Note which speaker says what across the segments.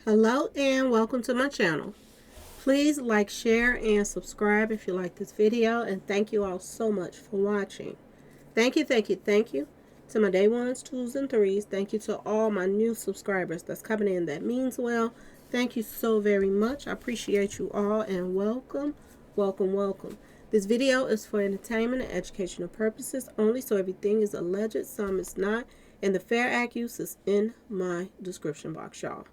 Speaker 1: Hello and welcome to my channel. Please like, share, and subscribe if you like this video, and thank you all so much for watching. Thank you to my day ones, twos, and threes. Thank you to all my new subscribers that's coming in. That means well. Thank you so very much. I appreciate you all, and welcome. This video is for entertainment and educational purposes only, so everything is alleged, some is not, and the fair act use is in my description box, y'all.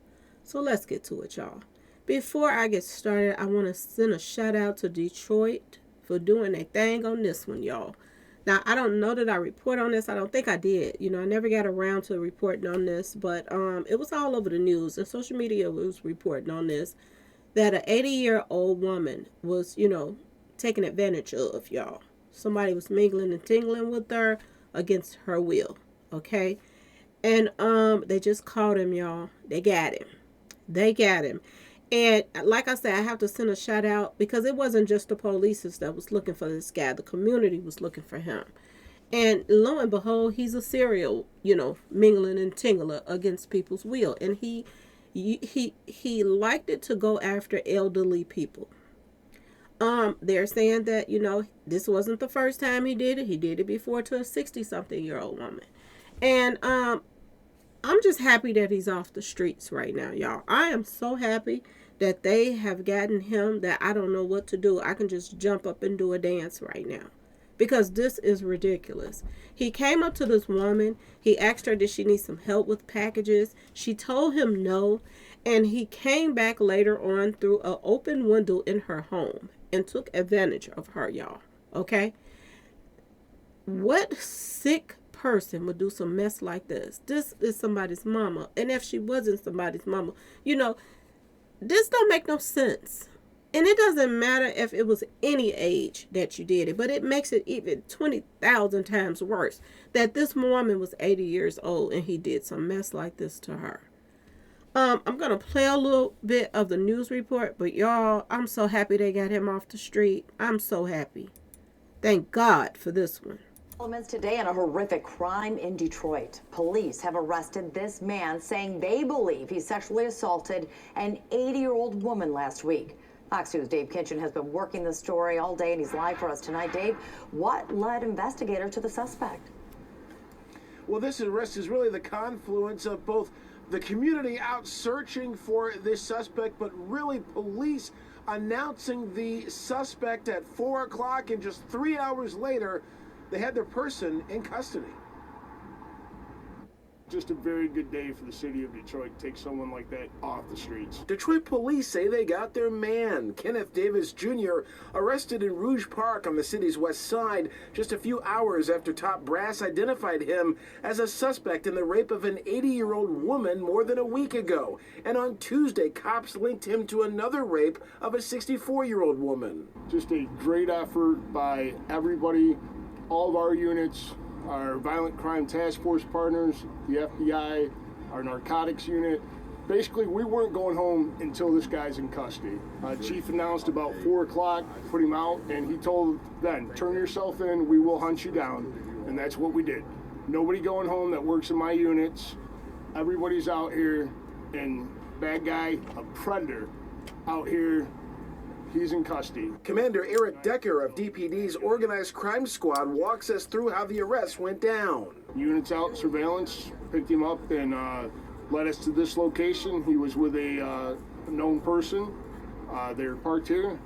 Speaker 1: So let's get to it, y'all. Before I get started, I want to send a shout out to Detroit for doing their thing on this one, y'all. Now, I don't know that I report on this. I don't think I did. You know, I never got around to reporting on this, but it was all over the news, and social media was reporting on this, that an 80-year-old woman was, taken advantage of, y'all. Somebody was mingling and tingling with her against her will, okay? And they just caught him, y'all. They got him. And like I said, I have to send a shout out because it wasn't just the police that was looking for this guy. The community was looking for him. And lo and behold, he's a serial, mingling and tingler against people's will. And he liked it to go after elderly people. They're saying that, this wasn't the first time he did it. He did it before to a 60-something-year-old woman. And I'm just happy that he's off the streets right now, y'all. I am so happy that they have gotten him that I don't know what to do. I can just jump up and do a dance right now because this is ridiculous. He came up to this woman. He asked her, did she need some help with packages? She told him no, and he came back later on through an open window in her home and took advantage of her, y'all. Okay? What sick person would do some mess like this? This is somebody's mama, and if she wasn't somebody's mama, this don't make no sense. And it doesn't matter if it was any age that you did it, but it makes it even 20,000 times worse that this woman was 80 years old and he did some mess like this to her. I'm gonna play a little bit of the news report, but y'all, I'm so happy they got him off the street. I'm so happy. Thank God for this one.
Speaker 2: Developments today in a horrific crime in Detroit. Police have arrested this man saying they believe he sexually assaulted an 80-year-old woman last week. Fox News' Dave Kinchin has been working the story all day and he's live for us tonight. Dave, what led investigators to the suspect?
Speaker 3: Well, this arrest is really the confluence of both the community out searching for this suspect, but really police announcing the suspect at 4 o'clock, and just 3 hours later, they had their person in custody.
Speaker 4: Just a very good day for the city of Detroit to take someone like that off the streets.
Speaker 3: Detroit police say they got their man, Kenneth Davis Jr., arrested in Rouge Park on the city's west side just a few hours after top brass identified him as a suspect in the rape of an 80-year-old woman more than a week ago. And on Tuesday, cops linked him to another rape of a 64-year-old woman.
Speaker 4: Just a great effort by everybody, all of our units, our violent crime task force partners, the FBI, our narcotics unit. Basically, we weren't going home until this guy's in custody. Chief announced about 4 o'clock, put him out, and he told them, turn yourself in, we will hunt you down. And that's what we did. Nobody going home that works in my units. Everybody's out here, and bad guy, a predator, out here. He's in custody.
Speaker 3: Commander Eric Decker of DPD's Organized Crime Squad walks us through how the arrest went down.
Speaker 4: Units out, surveillance, picked him up and led us to this location. He was with a known person. They were parked here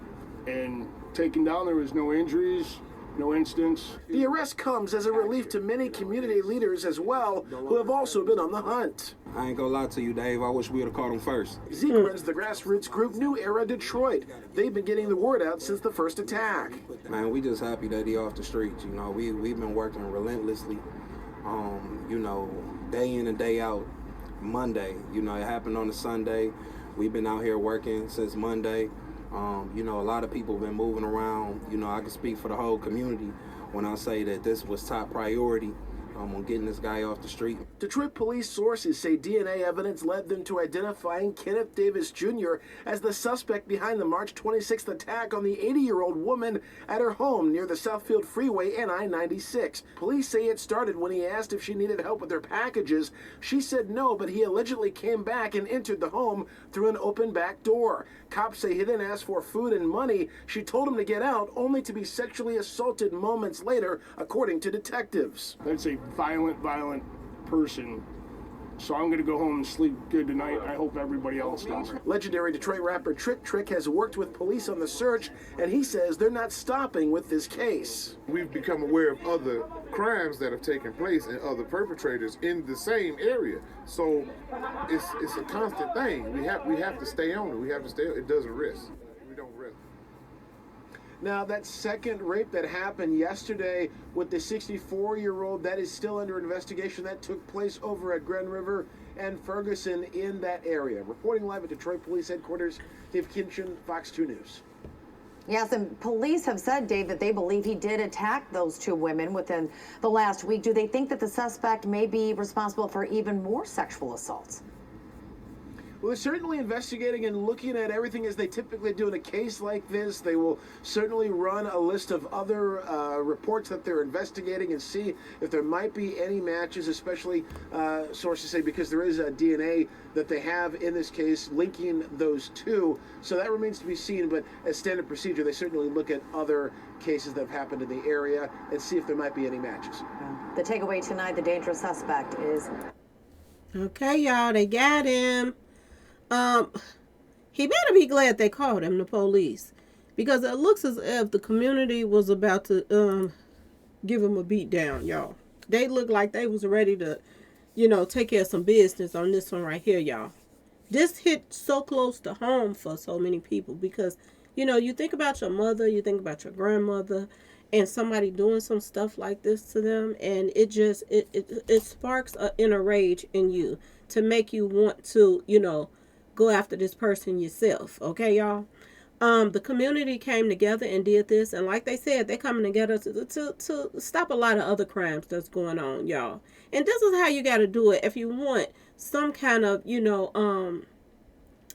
Speaker 4: and taken down. There was no injuries, no incidents.
Speaker 3: The arrest comes as a relief to many community leaders as well, who have also been on the hunt.
Speaker 5: I ain't gonna lie to you, Dave. I wish we would have caught him first.
Speaker 3: Zeke runs the grassroots group New Era Detroit. They've been getting the word out since the first attack.
Speaker 5: Man, we just happy that he off the streets. We've been working relentlessly, day in and day out. Monday, it happened on a Sunday. We've been out here working since Monday. A lot of people have been moving around. I can speak for the whole community when I say that this was top priority. on getting this guy off the street.
Speaker 3: Detroit police sources say DNA evidence led them to identifying Kenneth Davis Jr. as the suspect behind the March 26th attack on the 80-year-old woman at her home near the Southfield Freeway and I-96. Police say it started when he asked if she needed help with her packages. She said no, but he allegedly came back and entered the home through an open back door. Cops say he then asked for food and money. She told him to get out, only to be sexually assaulted moments later, according to detectives.
Speaker 4: That's a violent person. So I'm going to go home and sleep good tonight. I hope everybody else does.
Speaker 3: Legendary Detroit rapper Trick has worked with police on the search, and he says they're not stopping with this case.
Speaker 6: We've become aware of other crimes that have taken place and other perpetrators in the same area. So it's a constant thing. We have to stay on it. We have to stay on it. It doesn't rest. We don't rest.
Speaker 3: Now, that second rape that happened yesterday with the 64-year-old, that is still under investigation. That took place over at Grand River and Ferguson in that area. Reporting live at Detroit Police Headquarters, Dave Kinchin, Fox 2 News.
Speaker 2: Yes, and police have said, Dave, that they believe he did attack those two women within the last week. Do they think that the suspect may be responsible for even more sexual assaults?
Speaker 3: Well, they're certainly investigating and looking at everything as they typically do in a case like this. They will certainly run a list of other reports that they're investigating and see if there might be any matches, especially sources say because there is a DNA that they have in this case linking those two. So that remains to be seen, but as standard procedure, they certainly look at other cases that have happened in the area and see if there might be any matches.
Speaker 2: The takeaway tonight, the dangerous suspect is...
Speaker 1: Okay, y'all, they got him. He better be glad they called him, the police, because it looks as if the community was about to give him a beat down, y'all. They look like they was ready to, take care of some business on this one right here, y'all. This hit so close to home for so many people because, you think about your mother, you think about your grandmother, and somebody doing some stuff like this to them, and it just, it sparks an inner rage in you to make you want to, go after this person yourself. Okay, y'all? The community came together and did this, and like they said, they're coming together to stop a lot of other crimes that's going on, y'all. And this is how you got to do it if you want some kind of,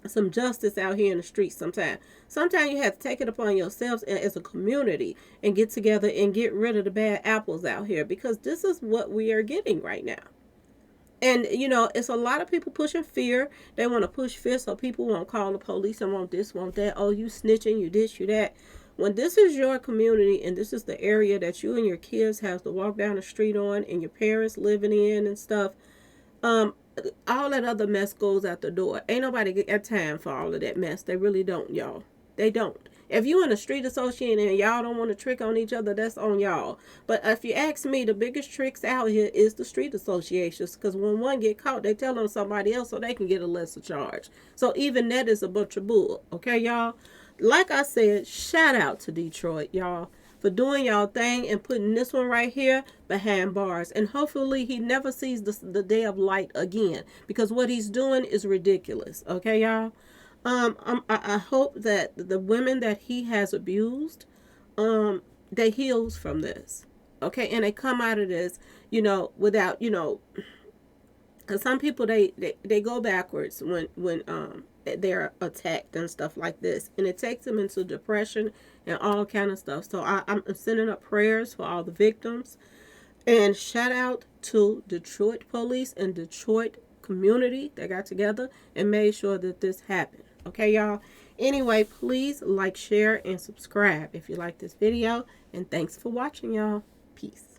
Speaker 1: some justice out here in the streets. Sometimes you have to take it upon yourselves as a community and get together and get rid of the bad apples out here, because this is what we are getting right now. And, it's a lot of people pushing fear. They want to push fear so people won't call the police and want this, want that. Oh, you snitching, you this, you that. When this is your community and this is the area that you and your kids have to walk down the street on and your parents living in and stuff, all that other mess goes out the door. Ain't nobody got time for all of that mess. They really don't, y'all. They don't. If you in a street association and y'all don't want to trick on each other, that's on y'all. But if you ask me, the biggest tricks out here is the street associations. Because when one get caught, they tell on somebody else so they can get a lesser charge. So even that is a bunch of bull. Okay, y'all? Like I said, shout out to Detroit, y'all, for doing y'all thing and putting this one right here behind bars. And hopefully he never sees the day of light again. Because what he's doing is ridiculous. Okay, y'all? I hope that the women that he has abused, they heals from this, okay, and they come out of this, without, because some people they go backwards when they're attacked and stuff like this, and it takes them into depression and all kind of stuff. So I'm sending up prayers for all the victims, and shout out to Detroit police and Detroit community that got together and made sure that this happened. Okay, y'all? Anyway, please like, share, and subscribe if you like this video. And thanks for watching, y'all. Peace.